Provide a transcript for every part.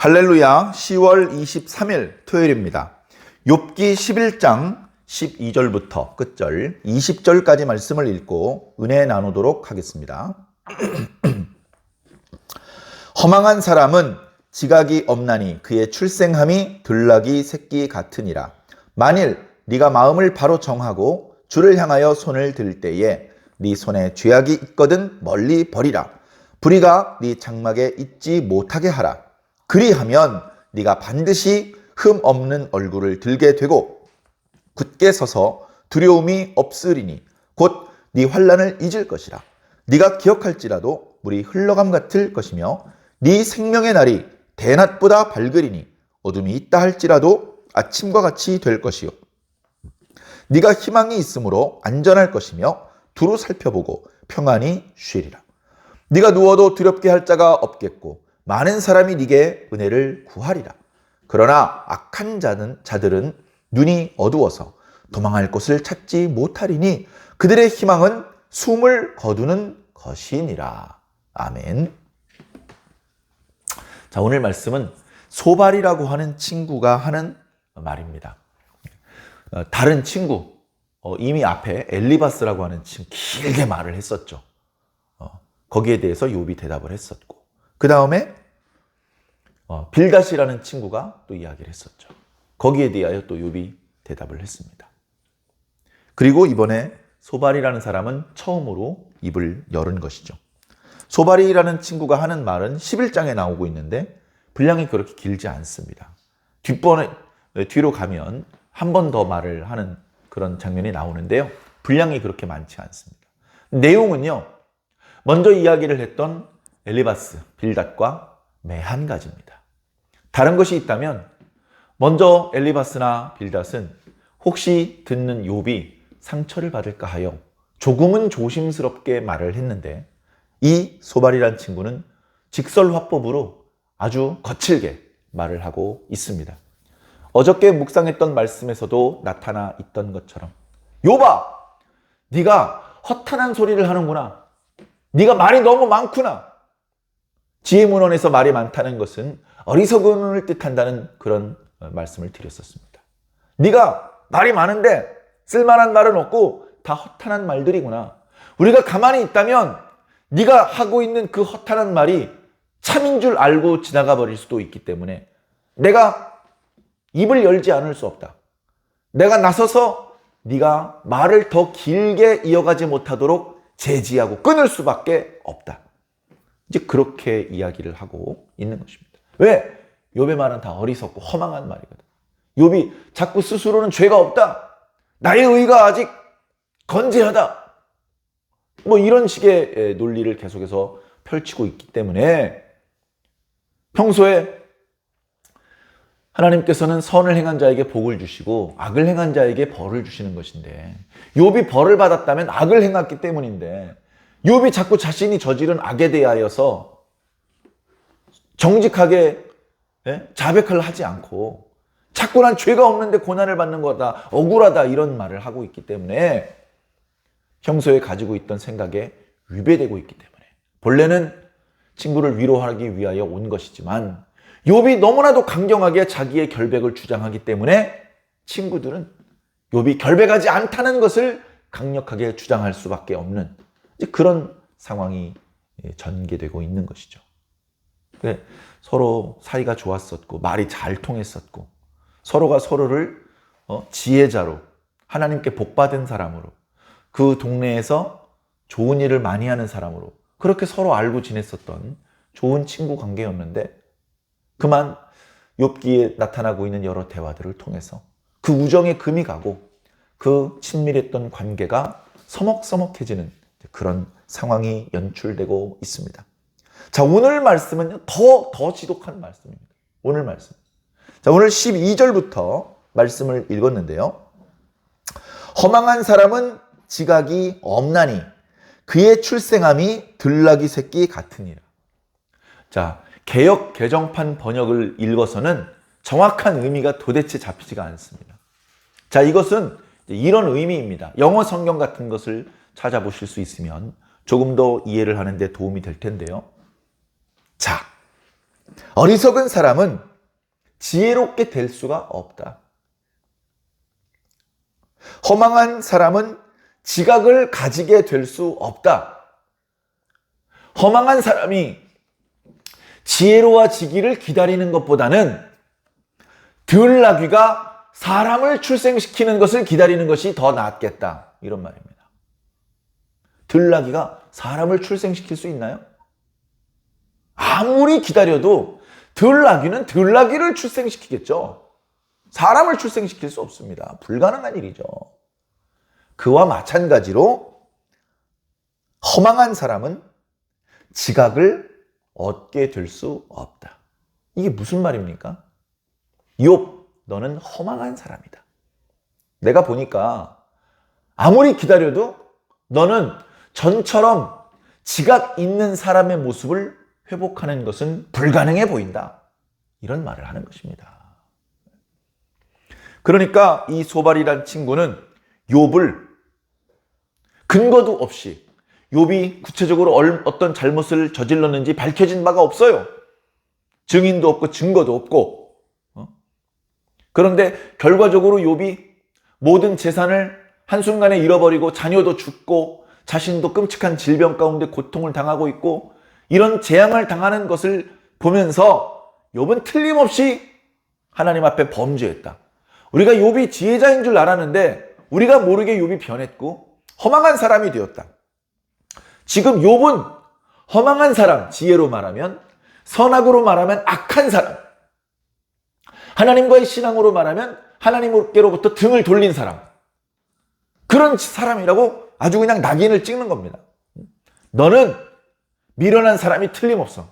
할렐루야. 10월 23일 토요일입니다. 욥기 11장 12절부터 끝절 20절까지 말씀을 읽고 은혜 나누도록 하겠습니다. 허망한 사람은 지각이 없나니 그의 출생함이 들나귀 새끼 같으니라. 만일 네가 마음을 바로 정하고 주를 향하여 손을 들 때에 네 손에 죄악이 있거든 멀리 버리라. 불의가 네 장막에 있지 못하게 하라. 그리하면 네가 반드시 흠 없는 얼굴을 들게 되고 굳게 서서 두려움이 없으리니 곧 네 환난을 잊을 것이라. 네가 기억할지라도 물이 흘러감 같을 것이며 네 생명의 날이 대낮보다 밝으리니 어둠이 있다 할지라도 아침과 같이 될 것이요. 네가 희망이 있으므로 안전할 것이며 두루 살펴보고 평안히 쉬리라. 네가 누워도 두렵게 할 자가 없겠고 많은 사람이 네게 은혜를 구하리라. 그러나 악한 자들은 눈이 어두워서 도망할 곳을 찾지 못하리니 그들의 희망은 숨을 거두는 것이니라. 아멘. 자, 오늘 말씀은 소발이라고 하는 친구가 하는 말입니다. 다른 친구, 이미 앞에 엘리바스라고 하는 친구 길게 말을 했었죠. 거기에 대해서 욥이 대답을 했었고, 그 다음에 빌닷이라는 친구가 또 이야기를 했었죠. 거기에 대하여 또 욥이 대답을 했습니다. 그리고 이번에 소발이라는 사람은 처음으로 입을 열은 것이죠. 소발이라는 친구가 하는 말은 11장에 나오고 있는데 분량이 그렇게 길지 않습니다. 뒤로 가면 한 번 더 말을 하는 그런 장면이 나오는데요. 분량이 그렇게 많지 않습니다. 내용은요, 먼저 이야기를 했던 엘리바스, 빌닷과 매 한 가지입니다. 다른 것이 있다면 먼저 엘리바스나 빌닷은 혹시 듣는 욥이 상처를 받을까 하여 조금은 조심스럽게 말을 했는데 이 소발이란 친구는 직설화법으로 아주 거칠게 말을 하고 있습니다. 어저께 묵상했던 말씀에서도 나타나 있던 것처럼 욥아, 네가 허탄한 소리를 하는구나. 네가 말이 너무 많구나. 지혜문헌에서 말이 많다는 것은 어리석음을 뜻한다는 그런 말씀을 드렸었습니다. 네가 말이 많은데 쓸만한 말은 없고 다 허탄한 말들이구나. 우리가 가만히 있다면 네가 하고 있는 그 허탄한 말이 참인 줄 알고 지나가 버릴 수도 있기 때문에 내가 입을 열지 않을 수 없다. 내가 나서서 네가 말을 더 길게 이어가지 못하도록 제지하고 끊을 수밖에 없다. 이제 그렇게 이야기를 하고 있는 것입니다. 왜? 욥의 말은 다 어리석고 허망한 말이거든. 욥이 자꾸 스스로는 죄가 없다. 나의 의가 아직 건재하다. 뭐 이런 식의 논리를 계속해서 펼치고 있기 때문에 평소에 하나님께서는 선을 행한 자에게 복을 주시고 악을 행한 자에게 벌을 주시는 것인데 욥이 벌을 받았다면 악을 행했기 때문인데 욥이 자꾸 자신이 저지른 악에 대하여서 정직하게 자백을 하지 않고 자꾸 난 죄가 없는데 고난을 받는 거다, 억울하다 이런 말을 하고 있기 때문에 평소에 가지고 있던 생각에 위배되고 있기 때문에 본래는 친구를 위로하기 위하여 온 것이지만 욥이 너무나도 강경하게 자기의 결백을 주장하기 때문에 친구들은 욥이 결백하지 않다는 것을 강력하게 주장할 수밖에 없는 그런 상황이 전개되고 있는 것이죠. 서로 사이가 좋았었고 말이 잘 통했었고 서로가 서로를 지혜자로 하나님께 복받은 사람으로 그 동네에서 좋은 일을 많이 하는 사람으로 그렇게 서로 알고 지냈었던 좋은 친구 관계였는데 그만 욥기에 나타나고 있는 여러 대화들을 통해서 그 우정에 금이 가고 그 친밀했던 관계가 서먹서먹해지는 그런 상황이 연출되고 있습니다. 자, 오늘 말씀은 더 지독한 말씀입니다. 오늘 말씀. 자, 오늘 12절부터 말씀을 읽었는데요. 허망한 사람은 지각이 없나니 그의 출생함이 들나귀 새끼 같으니라. 자, 개역 개정판 번역을 읽어서는 정확한 의미가 도대체 잡히지가 않습니다. 자, 이것은 이런 의미입니다. 영어 성경 같은 것을 찾아보실 수 있으면 조금 더 이해를 하는 데 도움이 될 텐데요. 자, 어리석은 사람은 지혜롭게 될 수가 없다. 허망한 사람은 지각을 가지게 될 수 없다. 허망한 사람이 지혜로워지기를 기다리는 것보다는 들나귀가 사람을 출생시키는 것을 기다리는 것이 더 낫겠다. 이런 말입니다. 들나귀가 사람을 출생시킬 수 있나요? 아무리 기다려도 들나귀는 들나귀를 출생시키겠죠. 사람을 출생시킬 수 없습니다. 불가능한 일이죠. 그와 마찬가지로 허망한 사람은 지각을 얻게 될 수 없다. 이게 무슨 말입니까? 욥, 너는 허망한 사람이다. 내가 보니까 아무리 기다려도 너는 전처럼 지각 있는 사람의 모습을 회복하는 것은 불가능해 보인다. 이런 말을 하는 것입니다. 그러니까 이 소발이란 친구는 욥을 근거도 없이 욥이 구체적으로 어떤 잘못을 저질렀는지 밝혀진 바가 없어요. 증인도 없고 증거도 없고. 그런데 결과적으로 욥이 모든 재산을 한순간에 잃어버리고 자녀도 죽고 자신도 끔찍한 질병 가운데 고통을 당하고 있고 이런 재앙을 당하는 것을 보면서 욥은 틀림없이 하나님 앞에 범죄했다. 우리가 욥이 지혜자인 줄 알았는데 우리가 모르게 욥이 변했고 허망한 사람이 되었다. 지금 욥은 허망한 사람, 지혜로 말하면, 선악으로 말하면 악한 사람, 하나님과의 신앙으로 말하면 하나님께로부터 등을 돌린 사람, 그런 사람이라고 아주 그냥 낙인을 찍는 겁니다. 너는 미련한 사람이 틀림없어.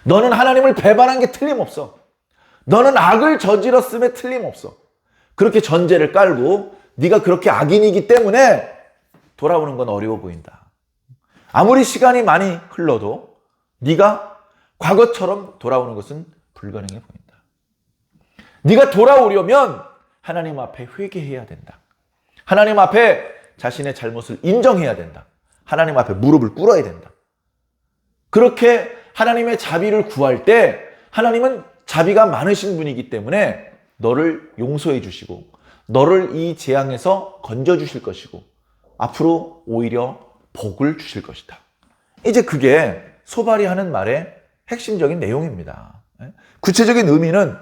너는 하나님을 배반한 게 틀림없어. 너는 악을 저질렀음에 틀림없어. 그렇게 전제를 깔고 네가 그렇게 악인이기 때문에 돌아오는 건 어려워 보인다. 아무리 시간이 많이 흘러도 네가 과거처럼 돌아오는 것은 불가능해 보인다. 네가 돌아오려면 하나님 앞에 회개해야 된다. 하나님 앞에 자신의 잘못을 인정해야 된다. 하나님 앞에 무릎을 꿇어야 된다. 그렇게 하나님의 자비를 구할 때 하나님은 자비가 많으신 분이기 때문에 너를 용서해 주시고 너를 이 재앙에서 건져 주실 것이고 앞으로 오히려 복을 주실 것이다. 이제 그게 소발이 하는 말의 핵심적인 내용입니다. 구체적인 의미는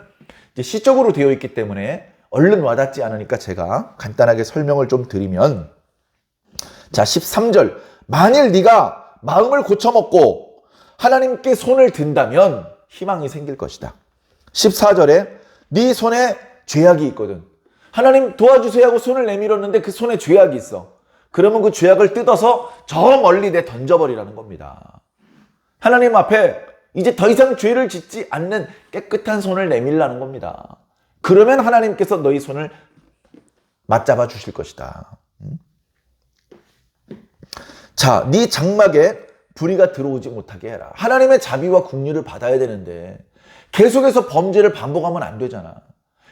이제 시적으로 되어 있기 때문에 얼른 와닿지 않으니까 제가 간단하게 설명을 좀 드리면, 자 13절, 만일 네가 마음을 고쳐먹고 하나님께 손을 든다면 희망이 생길 것이다. 14절에 네 손에 죄악이 있거든. 하나님 도와주세요 하고 손을 내밀었는데 그 손에 죄악이 있어. 그러면 그 죄악을 뜯어서 저 멀리 내 던져버리라는 겁니다. 하나님 앞에 이제 더 이상 죄를 짓지 않는 깨끗한 손을 내밀라는 겁니다. 그러면 하나님께서 너희 손을 맞잡아 주실 것이다. 자, 네 장막에 불의가 들어오지 못하게 해라. 하나님의 자비와 긍휼을 받아야 되는데 계속해서 범죄를 반복하면 안 되잖아.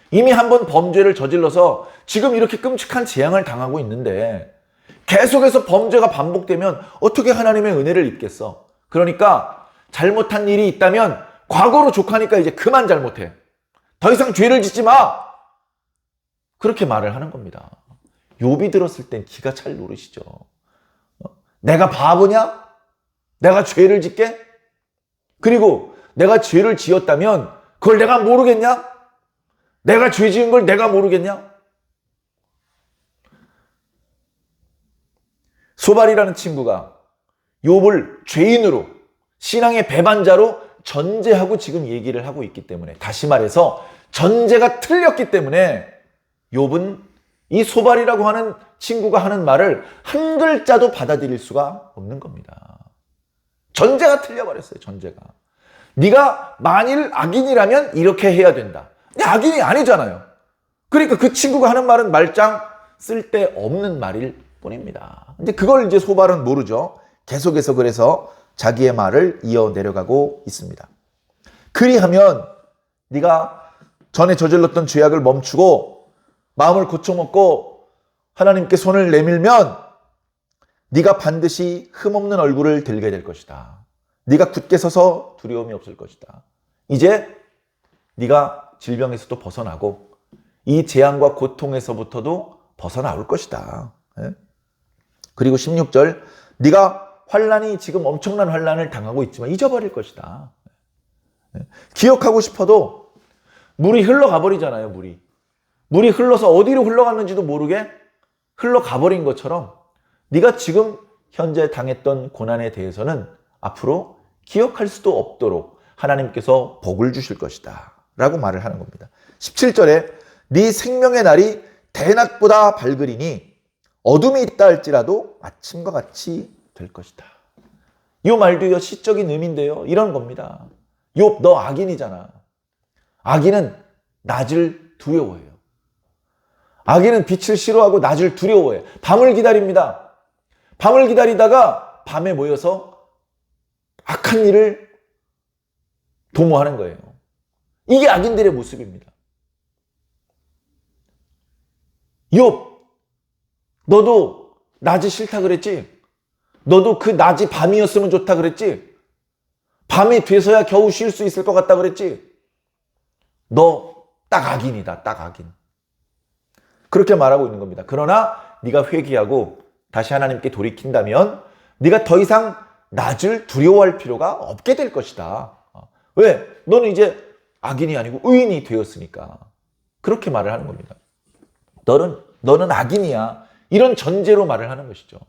이미 한번 범죄를 저질러서 지금 이렇게 끔찍한 재앙을 당하고 있는데 계속해서 범죄가 반복되면 어떻게 하나님의 은혜를 입겠어? 그러니까 잘못한 일이 있다면 과거로 족하니까 이제 그만 잘못해. 더 이상 죄를 짓지 마. 그렇게 말을 하는 겁니다. 욥이 들었을 땐 기가 찰 노릇이죠. 내가 바보냐? 내가 죄를 짓게? 그리고 내가 죄를 지었다면 그걸 내가 모르겠냐? 내가 죄 지은 걸 내가 모르겠냐? 소발이라는 친구가 욥을 죄인으로, 신앙의 배반자로 전제하고 지금 얘기를 하고 있기 때문에, 다시 말해서 전제가 틀렸기 때문에 욥은 이 소발이라고 하는 친구가 하는 말을 한 글자도 받아들일 수가 없는 겁니다. 전제가 틀려버렸어요. 전제가. 네가 만일 악인이라면 이렇게 해야 된다. 근데 악인이 아니잖아요. 그러니까 그 친구가 하는 말은 말짱 쓸데없는 말일 뿐입니다. 근데 그걸 이제 소발은 모르죠. 계속해서 그래서 자기의 말을 이어 내려가고 있습니다. 그리하면 네가 전에 저질렀던 죄악을 멈추고 마음을 고쳐먹고 하나님께 손을 내밀면 네가 반드시 흠없는 얼굴을 들게 될 것이다. 네가 굳게 서서 두려움이 없을 것이다. 이제 네가 질병에서도 벗어나고 이 재앙과 고통에서부터도 벗어나올 것이다. 그리고 16절, 네가 환란이 지금 엄청난 환란을 당하고 있지만 잊어버릴 것이다. 기억하고 싶어도 물이 흘러가 버리잖아요. 물이 흘러서 어디로 흘러갔는지도 모르게 흘러가 버린 것처럼 네가 지금 현재 당했던 고난에 대해서는 앞으로 기억할 수도 없도록 하나님께서 복을 주실 것이다 라고 말을 하는 겁니다. 17절에 네 생명의 날이 대낮보다 밝으리니 어둠이 있다 할지라도 아침과 같이 될 것이다. 이 말도요 시적인 의미인데요. 이런 겁니다. 욥, 너 악인이잖아. 악인은 낮을 두려워해요. 악인은 빛을 싫어하고 낮을 두려워해요. 밤을 기다립니다. 밤을 기다리다가 밤에 모여서 악한 일을 도모하는 거예요. 이게 악인들의 모습입니다. 욥, 너도 낮이 싫다 그랬지? 너도 그 낮이 밤이었으면 좋다 그랬지? 밤이 돼서야 겨우 쉴 수 있을 것 같다 그랬지? 너 딱 악인이다. 딱 악인. 그렇게 말하고 있는 겁니다. 그러나 네가 회개하고 다시 하나님께 돌이킨다면 네가 더 이상 낮을 두려워할 필요가 없게 될 것이다. 왜? 너는 이제 악인이 아니고 의인이 되었으니까. 그렇게 말을 하는 겁니다. 너는 악인이야. 이런 전제로 말을 하는 것이죠.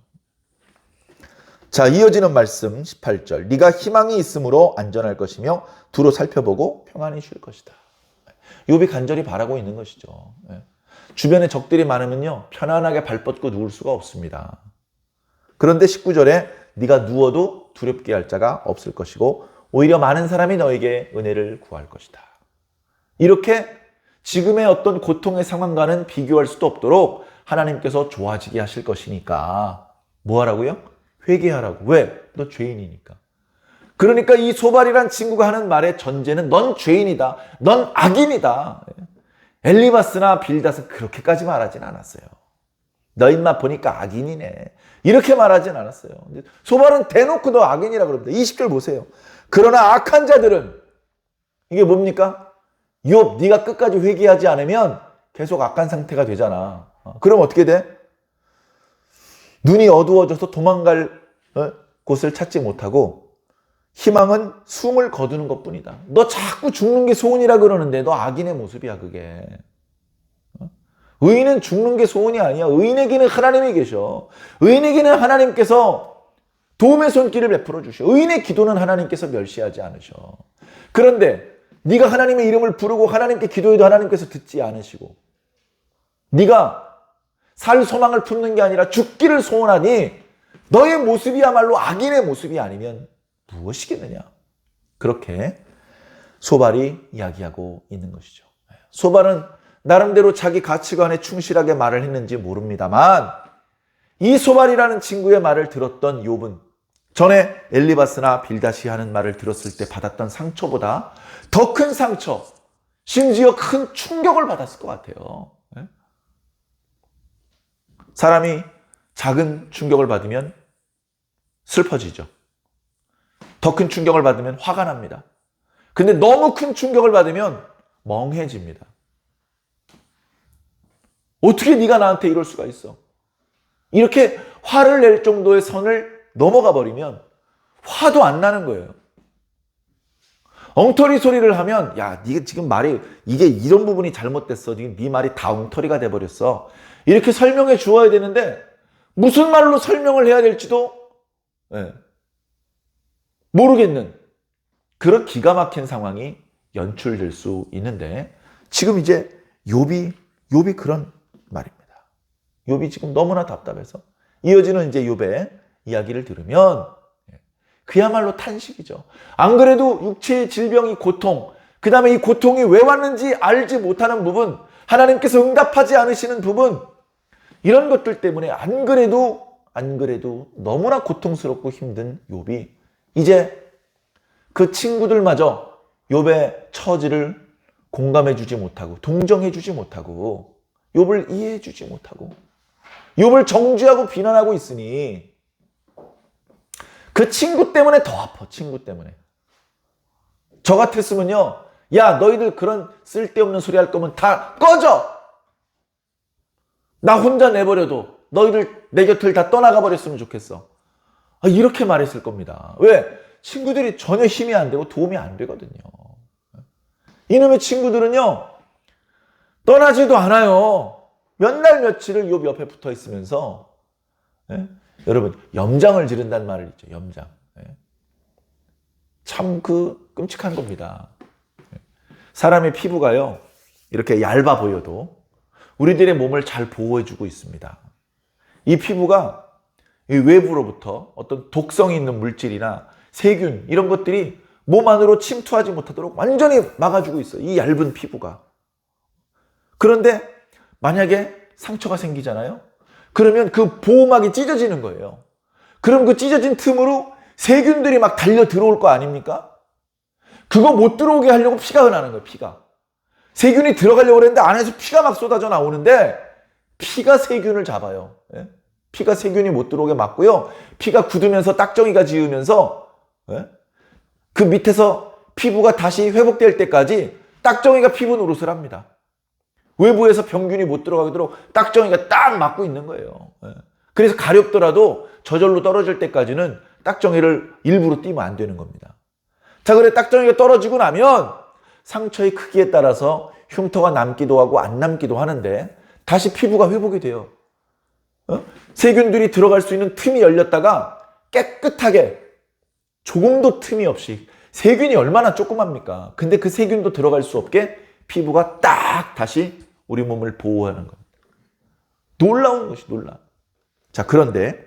자, 이어지는 말씀 18절. 네가 희망이 있으므로 안전할 것이며 두루 살펴보고 평안히 쉴 것이다. 욥이 간절히 바라고 있는 것이죠. 주변에 적들이 많으면요 편안하게 발 뻗고 누울 수가 없습니다. 그런데 19절에 네가 누워도 두렵게 할 자가 없을 것이고 오히려 많은 사람이 너에게 은혜를 구할 것이다. 이렇게 지금의 어떤 고통의 상황과는 비교할 수도 없도록 하나님께서 좋아지게 하실 것이니까 뭐 하라고요? 회개하라고. 왜? 너 죄인이니까. 그러니까 이 소발이란 친구가 하는 말의 전제는 넌 죄인이다. 넌 악인이다. 엘리바스나 빌닷은 그렇게까지 말하진 않았어요. 너 인마 보니까 악인이네. 이렇게 말하진 않았어요. 소발은 대놓고 너 악인이라 그럽니다. 20절 보세요. 그러나 악한 자들은 이게 뭡니까? 욥, 네가 끝까지 회개하지 않으면 계속 악한 상태가 되잖아. 그럼 어떻게 돼? 눈이 어두워져서 도망갈 곳을 찾지 못하고 희망은 숨을 거두는 것뿐이다. 너 자꾸 죽는 게 소원이라 그러는데 너 악인의 모습이야 그게. 의인은 죽는 게 소원이 아니야. 의인에게는 하나님이 계셔. 의인에게는 하나님께서 도움의 손길을 베풀어 주셔. 의인의 기도는 하나님께서 멸시하지 않으셔. 그런데 네가 하나님의 이름을 부르고 하나님께 기도해도 하나님께서 듣지 않으시고 네가 살 소망을 품는 게 아니라 죽기를 소원하니 너의 모습이야말로 악인의 모습이 아니면 무엇이겠느냐. 그렇게 소발이 이야기하고 있는 것이죠. 소발은 나름대로 자기 가치관에 충실하게 말을 했는지 모릅니다만 이 소발이라는 친구의 말을 들었던 욥은 전에 엘리바스나 빌닷이 하는 말을 들었을 때 받았던 상처보다 더 큰 상처, 심지어 큰 충격을 받았을 것 같아요. 사람이 작은 충격을 받으면 슬퍼지죠. 더 큰 충격을 받으면 화가 납니다. 근데 너무 큰 충격을 받으면 멍해집니다. 어떻게 네가 나한테 이럴 수가 있어? 이렇게 화를 낼 정도의 선을 넘어가 버리면 화도 안 나는 거예요. 엉터리 소리를 하면 야, 네가 지금 말이 이게 이런 부분이 잘못됐어. 네 말이 다 엉터리가 돼버렸어. 이렇게 설명해 주어야 되는데 무슨 말로 설명을 해야 될지도 모르겠는 그런 기가 막힌 상황이 연출될 수 있는데 지금 이제 욥이 그런 말입니다. 욥이 지금 너무나 답답해서 이어지는 이제 욥의 이야기를 들으면 그야말로 탄식이죠. 안 그래도 육체의 질병이 고통, 그 다음에 이 고통이 왜 왔는지 알지 못하는 부분, 하나님께서 응답하지 않으시는 부분, 이런 것들 때문에 안 그래도 너무나 고통스럽고 힘든 욥이 이제 그 친구들마저 욥의 처지를 공감해주지 못하고 동정해주지 못하고 욥을 이해해주지 못하고 욥을 정죄하고 비난하고 있으니 그 친구 때문에 더 아파. 친구 때문에. 저 같았으면요, 야, 너희들 그런 쓸데없는 소리 할 거면 다 꺼져. 나 혼자 내버려도 너희들 내 곁을 다 떠나가 버렸으면 좋겠어. 이렇게 말했을 겁니다. 왜? 친구들이 전혀 힘이 안 되고 도움이 안 되거든요. 이놈의 친구들은요, 떠나지도 않아요. 몇 날 며칠을 욥 옆에 붙어 있으면서, 예? 여러분, 염장을 지른다는 말을 있죠. 염장. 예? 참 끔찍한 겁니다. 사람의 피부가요, 이렇게 얇아 보여도 우리들의 몸을 잘 보호해주고 있습니다. 이 피부가 이 외부로부터 어떤 독성이 있는 물질이나 세균 이런 것들이 몸 안으로 침투하지 못하도록 완전히 막아주고 있어요. 이 얇은 피부가. 그런데 만약에 상처가 생기잖아요. 그러면 그 보호막이 찢어지는 거예요. 그럼 그 찢어진 틈으로 세균들이 막 달려 들어올 거 아닙니까? 그거 못 들어오게 하려고 피가 흐르는 거예요. 피가. 세균이 들어가려고 그랬는데 안에서 피가 막 쏟아져 나오는데 피가 세균을 잡아요. 예? 피가 세균이 못 들어오게 막고요. 피가 굳으면서 딱정이가 지으면서, 예? 그 밑에서 피부가 다시 회복될 때까지 딱정이가 피부 노릇을 합니다. 외부에서 병균이 못 들어가도록 딱정이가 딱 막고 있는 거예요. 예. 그래서 가렵더라도 저절로 떨어질 때까지는 딱정이를 일부러 띄면 안 되는 겁니다. 자, 그래 딱정이가 떨어지고 나면 상처의 크기에 따라서 흉터가 남기도 하고 안 남기도 하는데 다시 피부가 회복이 돼요. 세균들이 들어갈 수 있는 틈이 열렸다가 깨끗하게 조금도 틈이 없이, 세균이 얼마나 조그맣니까? 근데 그 세균도 들어갈 수 없게 피부가 딱 다시 우리 몸을 보호하는 겁니다. 놀라운 것이 놀라. 자, 그런데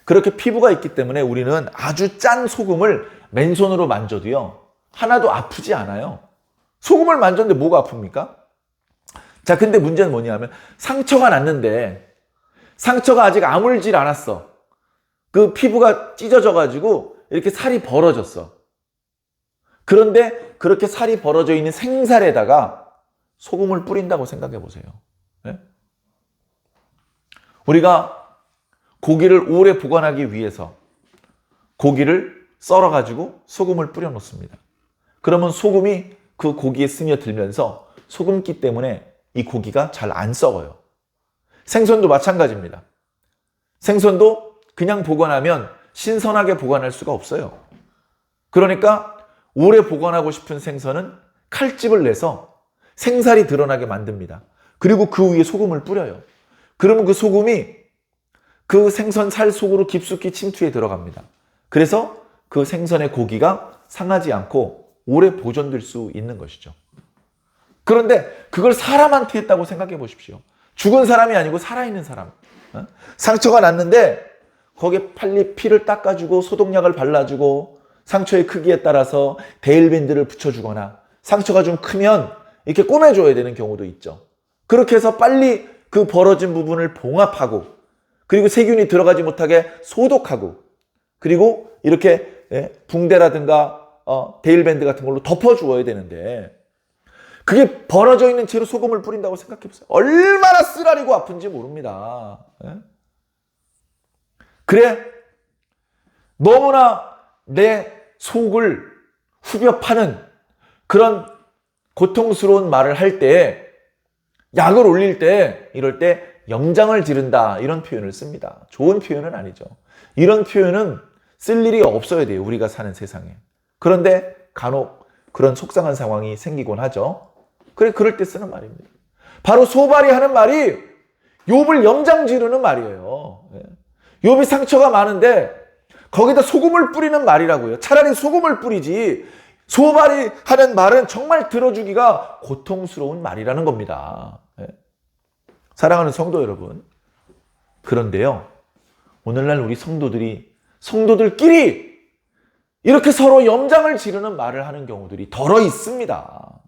그렇게 피부가 있기 때문에 우리는 아주 짠 소금을 맨손으로 만져도요, 하나도 아프지 않아요. 소금을 만졌는데 뭐가 아픕니까? 자, 근데 문제는 뭐냐면 상처가 났는데 상처가 아직 아물질 않았어. 그 피부가 찢어져가지고 이렇게 살이 벌어졌어. 그런데 그렇게 살이 벌어져 있는 생살에다가 소금을 뿌린다고 생각해 보세요. 네? 우리가 고기를 오래 보관하기 위해서 고기를 썰어가지고 소금을 뿌려 놓습니다. 그러면 소금이 그 고기에 스며들면서 소금기 때문에 이 고기가 잘 안 썩어요. 생선도 마찬가지입니다. 생선도 그냥 보관하면 신선하게 보관할 수가 없어요. 그러니까 오래 보관하고 싶은 생선은 칼집을 내서 생살이 드러나게 만듭니다. 그리고 그 위에 소금을 뿌려요. 그러면 그 소금이 그 생선 살 속으로 깊숙이 침투해 들어갑니다. 그래서 그 생선의 고기가 상하지 않고 오래 보존될 수 있는 것이죠. 그런데 그걸 사람한테 했다고 생각해 보십시오. 죽은 사람이 아니고 살아있는 사람. 상처가 났는데 거기에 빨리 피를 닦아주고 소독약을 발라주고 상처의 크기에 따라서 데일밴드를 붙여주거나 상처가 좀 크면 이렇게 꼬매줘야 되는 경우도 있죠. 그렇게 해서 빨리 그 벌어진 부분을 봉합하고 그리고 세균이 들어가지 못하게 소독하고 그리고 이렇게 붕대라든가 데일밴드 같은 걸로 덮어주어야 되는데 그게 벌어져 있는 채로 소금을 뿌린다고 생각해보세요. 얼마나 쓰라리고 아픈지 모릅니다. 그래, 너무나 내 속을 후벼 파는 그런 고통스러운 말을 할 때, 약을 올릴 때, 이럴 때 염장을 지른다 이런 표현을 씁니다. 좋은 표현은 아니죠. 이런 표현은 쓸 일이 없어야 돼요. 우리가 사는 세상에. 그런데 간혹 그런 속상한 상황이 생기곤 하죠. 그래, 그럴 때 쓰는 말입니다. 바로 소발이 하는 말이 욥을 염장 지르는 말이에요. 욥이 상처가 많은데 거기다 소금을 뿌리는 말이라고요. 차라리 소금을 뿌리지 소발이 하는 말은 정말 들어주기가 고통스러운 말이라는 겁니다. 사랑하는 성도 여러분, 그런데요, 오늘날 우리 성도들끼리 이렇게 서로 염장을 지르는 말을 하는 경우들이 덜어 있습니다.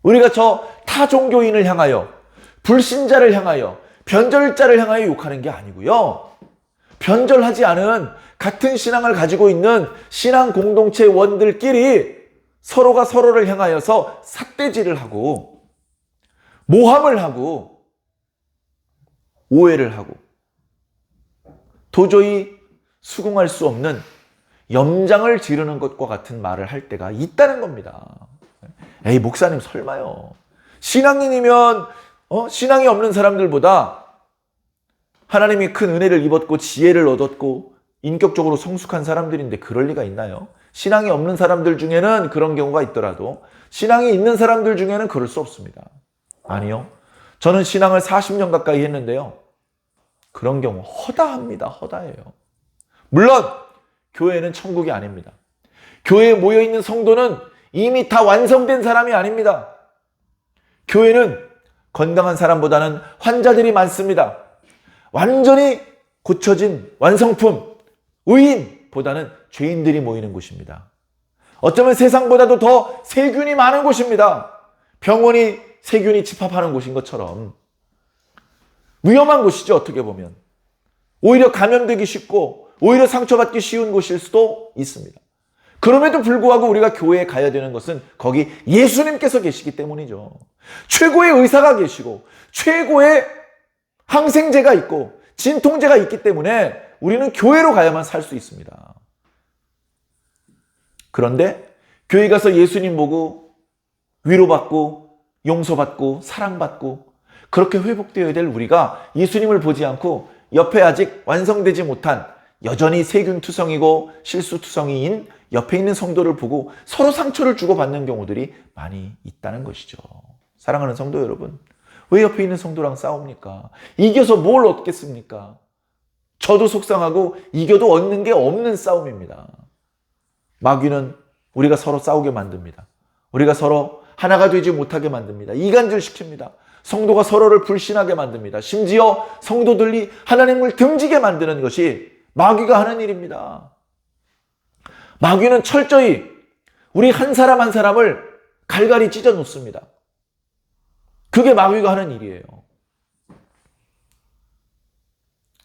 우리가 저 타 종교인을 향하여, 불신자를 향하여, 변절자를 향하여 욕하는 게 아니고요. 변절하지 않은 같은 신앙을 가지고 있는 신앙 공동체 원들끼리 서로가 서로를 향하여서 삿대질을 하고 모함을 하고 오해를 하고 도저히 수긍할 수 없는 염장을 지르는 것과 같은 말을 할 때가 있다는 겁니다. 에이, 목사님 설마요. 신앙인이면 신앙이 없는 사람들보다 하나님이 큰 은혜를 입었고 지혜를 얻었고 인격적으로 성숙한 사람들인데 그럴 리가 있나요? 신앙이 없는 사람들 중에는 그런 경우가 있더라도 신앙이 있는 사람들 중에는 그럴 수 없습니다. 아니요. 저는 신앙을 40년 가까이 했는데요. 그런 경우 허다합니다. 허다해요. 물론 교회는 천국이 아닙니다. 교회에 모여있는 성도는 이미 다 완성된 사람이 아닙니다. 교회는 건강한 사람보다는 환자들이 많습니다. 완전히 고쳐진 완성품, 의인보다는 죄인들이 모이는 곳입니다. 어쩌면 세상보다도 더 세균이 많은 곳입니다. 병원이 세균이 집합하는 곳인 것처럼 위험한 곳이죠. 어떻게 보면 오히려 감염되기 쉽고 오히려 상처받기 쉬운 곳일 수도 있습니다. 그럼에도 불구하고 우리가 교회에 가야 되는 것은 거기 예수님께서 계시기 때문이죠. 최고의 의사가 계시고 최고의 항생제가 있고 진통제가 있기 때문에 우리는 교회로 가야만 살 수 있습니다. 그런데 교회 가서 예수님 보고 위로받고 용서받고 사랑받고 그렇게 회복되어야 될 우리가 예수님을 보지 않고 옆에 아직 완성되지 못한 여전히 세균투성이고 실수투성이인 옆에 있는 성도를 보고 서로 상처를 주고받는 경우들이 많이 있다는 것이죠. 사랑하는 성도 여러분, 왜 옆에 있는 성도랑 싸웁니까? 이겨서 뭘 얻겠습니까? 저도 속상하고 이겨도 얻는 게 없는 싸움입니다. 마귀는 우리가 서로 싸우게 만듭니다. 우리가 서로 하나가 되지 못하게 만듭니다. 이간질시킵니다. 성도가 서로를 불신하게 만듭니다. 심지어 성도들이 하나님을 등지게 만드는 것이 마귀가 하는 일입니다. 마귀는 철저히 우리 한 사람 한 사람을 갈갈이 찢어 놓습니다. 그게 마귀가 하는 일이에요.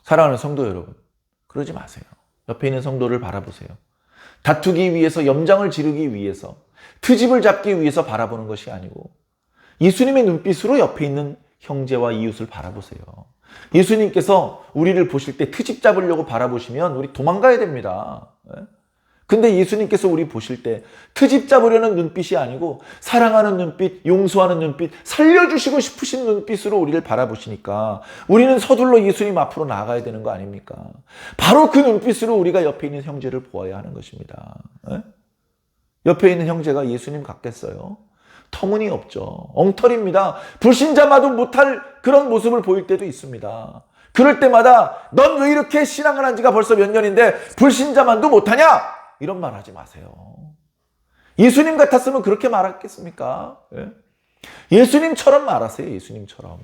사랑하는 성도 여러분, 그러지 마세요. 옆에 있는 성도를 바라보세요. 다투기 위해서, 염장을 지르기 위해서, 트집을 잡기 위해서 바라보는 것이 아니고 예수님의 눈빛으로 옆에 있는 형제와 이웃을 바라보세요. 예수님께서 우리를 보실 때 트집 잡으려고 바라보시면 우리 도망가야 됩니다. 근데 예수님께서 우리 보실 때 트집 잡으려는 눈빛이 아니고 사랑하는 눈빛, 용서하는 눈빛, 살려주시고 싶으신 눈빛으로 우리를 바라보시니까 우리는 서둘러 예수님 앞으로 나아가야 되는 거 아닙니까? 바로 그 눈빛으로 우리가 옆에 있는 형제를 보아야 하는 것입니다. 옆에 있는 형제가 예수님 같겠어요? 터무니없죠. 엉터리입니다. 불신자마도 못할 그런 모습을 보일 때도 있습니다. 그럴 때마다 넌 왜 이렇게 신앙을 한 지가 벌써 몇 년인데 불신자만도 못하냐? 이런 말 하지 마세요. 예수님 같았으면 그렇게 말했겠습니까? 예수님처럼 말하세요. 예수님처럼.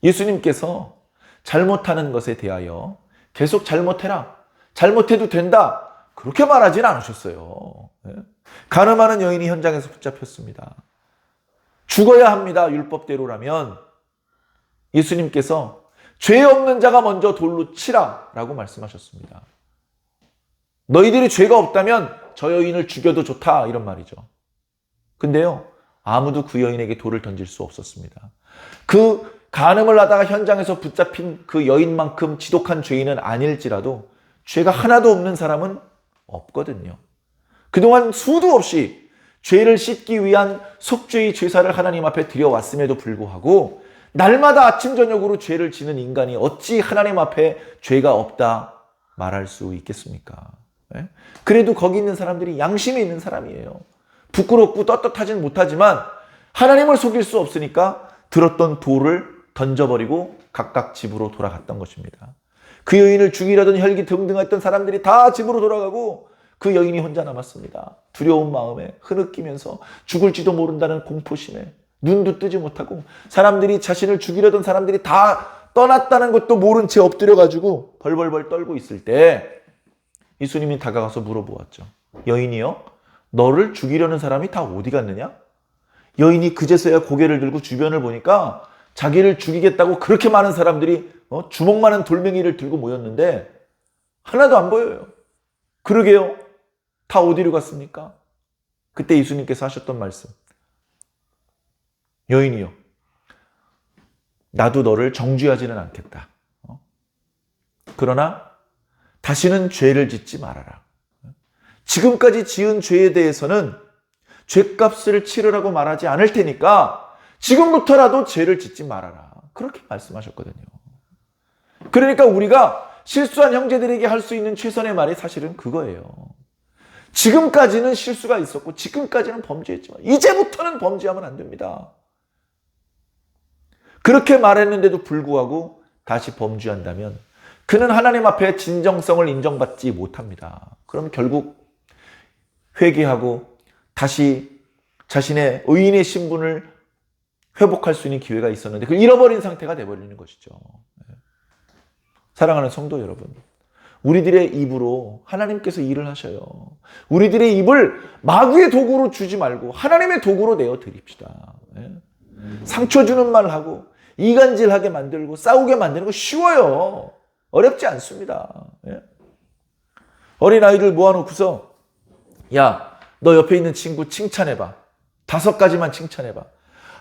예수님께서 잘못하는 것에 대하여 계속 잘못해라. 잘못해도 된다. 그렇게 말하진 않으셨어요. 간음하는 여인이 현장에서 붙잡혔습니다. 죽어야 합니다. 율법대로라면 예수님께서 죄 없는 자가 먼저 돌로 치라 라고 말씀하셨습니다. 너희들이 죄가 없다면 저 여인을 죽여도 좋다 이런 말이죠. 근데요, 아무도 그 여인에게 돌을 던질 수 없었습니다. 그 간음을 하다가 현장에서 붙잡힌 그 여인만큼 지독한 죄인은 아닐지라도 죄가 하나도 없는 사람은 없거든요. 그동안 수도 없이 죄를 씻기 위한 속죄의 제사를 하나님 앞에 드려왔음에도 불구하고 날마다 아침 저녁으로 죄를 지는 인간이 어찌 하나님 앞에 죄가 없다 말할 수 있겠습니까? 그래도 거기 있는 사람들이 양심이 있는 사람이에요. 부끄럽고 떳떳하진 못하지만 하나님을 속일 수 없으니까 들었던 돌을 던져버리고 각각 집으로 돌아갔던 것입니다. 그 여인을 죽이려던 혈기 등등했던 사람들이 다 집으로 돌아가고 그 여인이 혼자 남았습니다. 두려운 마음에 흐느끼면서 죽을지도 모른다는 공포심에 눈도 뜨지 못하고 사람들이 자신을 죽이려던 사람들이 다 떠났다는 것도 모른 채 엎드려가지고 벌벌벌 떨고 있을 때 예수님이 다가가서 물어보았죠. 여인이여, 너를 죽이려는 사람이 다 어디 갔느냐? 여인이 그제서야 고개를 들고 주변을 보니까 자기를 죽이겠다고 그렇게 많은 사람들이 주먹만한 돌멩이를 들고 모였는데 하나도 안 보여요. 그러게요. 다 어디로 갔습니까? 그때 예수님께서 하셨던 말씀. 여인이여, 나도 너를 정죄하지는 않겠다. 그러나 다시는 죄를 짓지 말아라. 지금까지 지은 죄에 대해서는 죄값을 치르라고 말하지 않을 테니까 지금부터라도 죄를 짓지 말아라. 그렇게 말씀하셨거든요. 그러니까 우리가 실수한 형제들에게 할 수 있는 최선의 말이 사실은 그거예요. 지금까지는 실수가 있었고 지금까지는 범죄했지만 이제부터는 범죄하면 안 됩니다. 그렇게 말했는데도 불구하고 다시 범죄한다면 그는 하나님 앞에 진정성을 인정받지 못합니다. 그럼 결국 회개하고 다시 자신의 의인의 신분을 회복할 수 있는 기회가 있었는데 그걸 잃어버린 상태가 되어버리는 것이죠. 사랑하는 성도 여러분, 우리들의 입으로 하나님께서 일을 하셔요. 우리들의 입을 마귀의 도구로 주지 말고 하나님의 도구로 내어 드립시다. 상처 주는 말 하고 이간질하게 만들고 싸우게 만드는 거 쉬워요. 어렵지 않습니다. 어린아이들 모아놓고서 야, 너 옆에 있는 친구 칭찬해봐. 5가지만 칭찬해봐.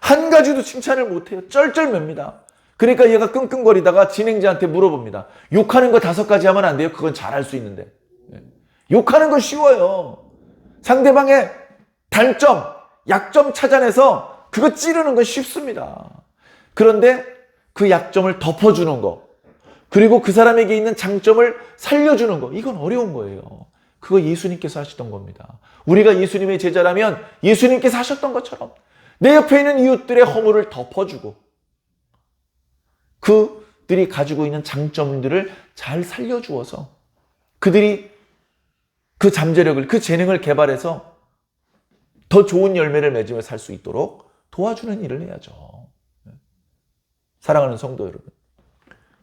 한 가지도 칭찬을 못해요. 쩔쩔맵니다. 그러니까 얘가 끙끙거리다가 진행자한테 물어봅니다. 욕하는 거 5가지 하면 안 돼요? 그건 잘할 수 있는데. 욕하는 거 쉬워요. 상대방의 단점, 약점 찾아내서 그거 찌르는 건 쉽습니다. 그런데 그 약점을 덮어주는 거, 그리고 그 사람에게 있는 장점을 살려주는 거, 이건 어려운 거예요. 그거 예수님께서 하시던 겁니다. 우리가 예수님의 제자라면 예수님께서 하셨던 것처럼 내 옆에 있는 이웃들의 허물을 덮어주고 그들이 가지고 있는 장점들을 잘 살려주어서 그들이 그 잠재력을, 그 재능을 개발해서 더 좋은 열매를 맺으며 살 수 있도록 도와주는 일을 해야죠. 사랑하는 성도 여러분,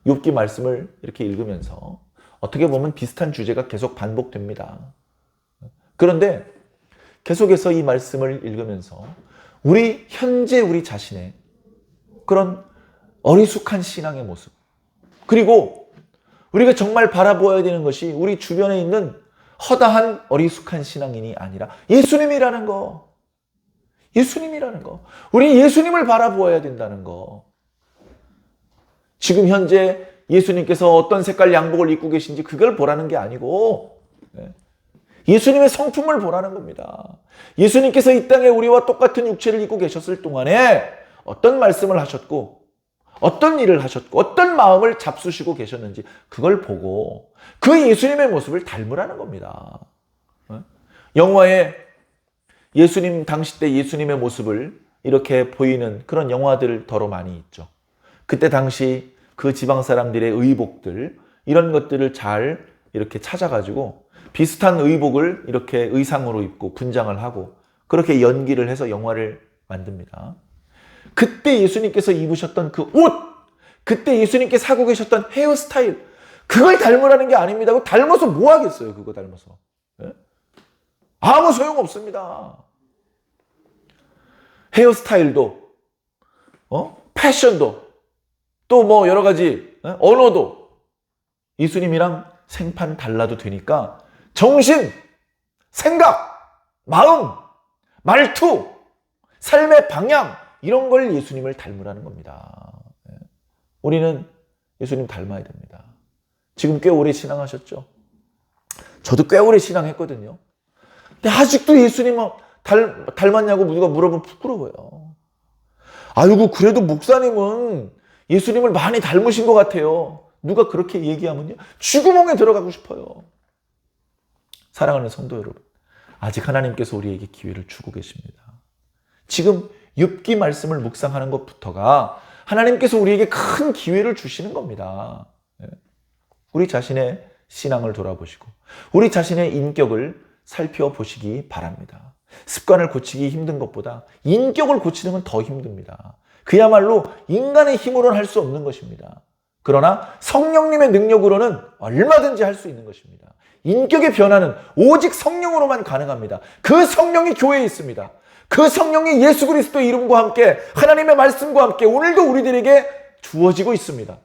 욥기 말씀을 이렇게 읽으면서 어떻게 보면 비슷한 주제가 계속 반복됩니다. 그런데 계속해서 이 말씀을 읽으면서 현재 우리 자신의 그런 어리숙한 신앙의 모습, 그리고 우리가 정말 바라보아야 되는 것이 우리 주변에 있는 허다한 어리숙한 신앙인이 아니라 예수님이라는 거. 우리 예수님을 바라보아야 된다는 거. 지금 현재 예수님께서 어떤 색깔 양복을 입고 계신지 그걸 보라는 게 아니고 예수님의 성품을 보라는 겁니다. 예수님께서 이 땅에 우리와 똑같은 육체를 입고 계셨을 동안에 어떤 말씀을 하셨고 어떤 일을 하셨고 어떤 마음을 잡수시고 계셨는지 그걸 보고 그 예수님의 모습을 닮으라는 겁니다. 영화에 예수님 당시 때 예수님의 모습을 이렇게 보이는 그런 영화들 더러 많이 있죠. 그때 당시 그 지방 사람들의 의복들 이런 것들을 잘 이렇게 찾아가지고 비슷한 의복을 이렇게 의상으로 입고 분장을 하고 그렇게 연기를 해서 영화를 만듭니다. 그때 예수님께서 입으셨던 그 옷, 그때 예수님께서 하고 계셨던 헤어스타일, 그걸 닮으라는 게 아닙니다. 그거 닮아서 뭐 하겠어요? 그거 닮아서. 아무 소용없습니다. 헤어스타일도, 패션도, 또 뭐 여러 가지, 언어도 예수님이랑 생판 달라도 되니까 정신, 생각, 마음, 말투, 삶의 방향 이런 걸 예수님을 닮으라는 겁니다. 우리는 예수님 닮아야 됩니다. 지금 꽤 오래 신앙하셨죠? 저도 꽤 오래 신앙했거든요. 근데 아직도 예수님을 닮았냐고 누가 물어보면 부끄러워요. 아이고 그래도 목사님은 예수님을 많이 닮으신 것 같아요. 누가 그렇게 얘기하면요. 쥐구멍에 들어가고 싶어요. 사랑하는 성도 여러분, 아직 하나님께서 우리에게 기회를 주고 계십니다. 지금 욥기 말씀을 묵상하는 것부터가 하나님께서 우리에게 큰 기회를 주시는 겁니다. 우리 자신의 신앙을 돌아보시고 우리 자신의 인격을 살펴보시기 바랍니다. 습관을 고치기 힘든 것보다 인격을 고치는 건 더 힘듭니다. 그야말로 인간의 힘으로는 할 수 없는 것입니다. 그러나 성령님의 능력으로는 얼마든지 할 수 있는 것입니다. 인격의 변화는 오직 성령으로만 가능합니다. 그 성령이 교회에 있습니다. 그 성령이 예수 그리스도의 이름과 함께 하나님의 말씀과 함께 오늘도 우리들에게 주어지고 있습니다.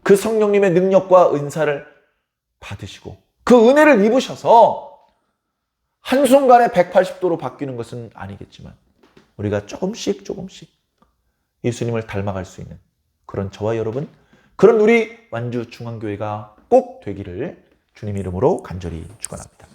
그 성령님의 능력과 은사를 받으시고 그 은혜를 입으셔서 한순간에 180도로 바뀌는 것은 아니겠지만 우리가 조금씩 예수님을 닮아갈 수 있는 그런 저와 여러분, 그런 우리 완주중앙교회가 꼭 되기를 주님 이름으로 간절히 축원합니다.